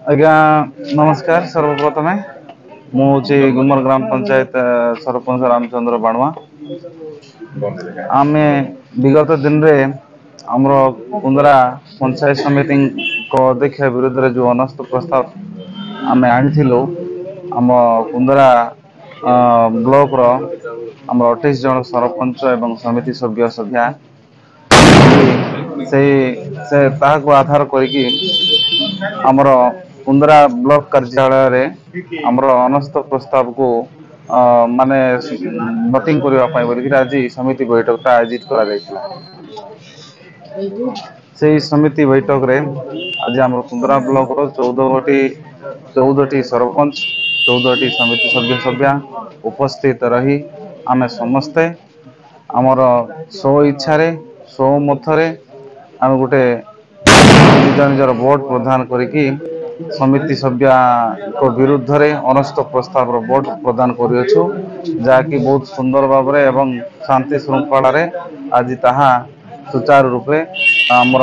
आज्ञा नमस्कार। सर्वप्रथमे मुझे गुमर ग्राम पंचायत सरपंच रामचंद्र बाणवा। आमे विगत दिन रे आमर कुंदरा पंचायत समिति को अध्यक्ष विरुद्ध रे जो अनस्त प्रस्ताव आमे आनिथिलु आम कुंदरा ब्लॉक रो आम 28 जन सरपंच एवं समिति सभ्य सभ्या से ताहाको आधार करके आमर कुंदरा ब्लॉक कार्यालय रे आमर अनस्त प्रस्ताव को माने वोटिंग करबा पाई बोली आज समिति बैठक आयोजित करा जायतिला। से समिति बैठक रे आज आमर कुंदरा ब्लॉक रो 14टी सरपंच 14टी समिति सभ्य सभ्या उपस्थित रही आमे समस्ते आमर स्व इच्छा रे स्व मथरे आम गोटे निज निजर वोट प्रदान करिकी समिति सभ्या को विरुद्ध रे अनस्त प्रस्ताव रो वोट प्रदान करियछु जाकि बहुत सुंदर भाबरे एवं शांति श्रृंखला रे आज ताहा सुचारू रूपे आमर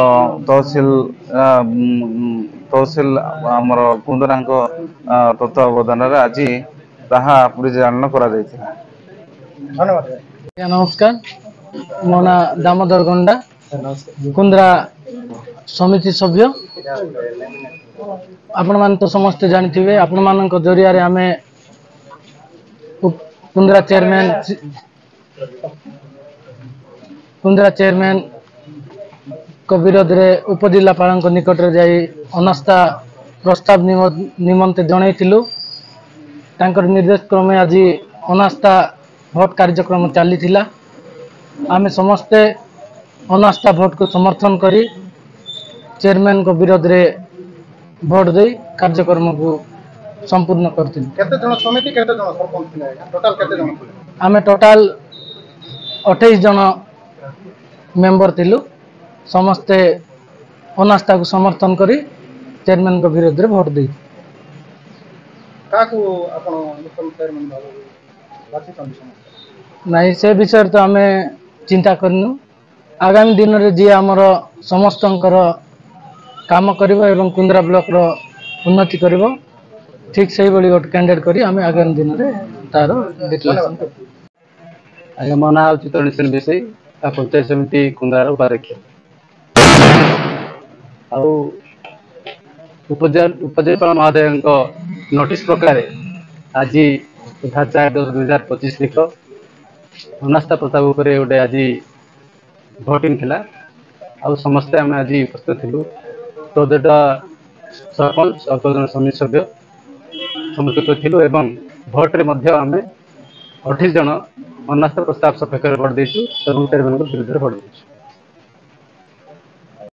तहसील आमर कुंदरांक तत्वावधान रे आज ताहा परिचालन करा जायतिला। धन्यवाद। नमस्कार, मो ना दामोदर गंडा कुंदरा समिति सभ्य। आपण मान तो समस्ते जानिथिबे आपण मान जरिया रे आमे कुंदरा चेयरमैन को विरोध रे उपजिल्लापाल निकट रे जाई अनास्था प्रस्ताव निमंते जनैथिलु। तांकर निर्देश क्रमे आज अनास्था भोट कार्यक्रम चली थिला। आमे समस्ते अनास्था भोट को समर्थन करी चेयरमैन को विरोध रे भोट दे कार्यक्रम को संपूर्ण करथिलु। केते जन समिति केते जन सरपंच थिले टोटल केते जन थिले? आमे टोटल 28 जन मेंबर थिलु। समस्ते अनास्था को समर्थन करी चेयरमैन को विरोध रे भोट दे। काकू आपण नूतन चेयरमैन बाछि समस्या नहीं से विषय तो आमे चिंता करनु। आगामी दिन रे जे हमर समस्तंकर काम करिवो एवं कुंदरा ब्लॉक रो उन्नति करिवो ठीक सही बड़ी गोट कैंडिडेट करी आमे आगामी दिन रे तारो डिक्लेरेशन करबो। आज्ञा मो ना चित्तरंजन विषय पंचायत समिति कुंदरार उपाध्यक्ष आउ उपजिल्लापाल महोदय नोटिस प्रकार आज 4/10/2025 लिख अनास्था प्रस्ताव उपरे गोटे आज भोटिंग थिला। आउ समस्ते आम आज उपस्थित थिलु 14टा सरपंच और 14 समिति सभ्य समस्त थिलु एवं भोट रे मध्य आमे 28 जन अनास्था प्रस्ताव सपेक्ष भोट देछु एवं चेयरमैन को विरुद्ध भोट देछु।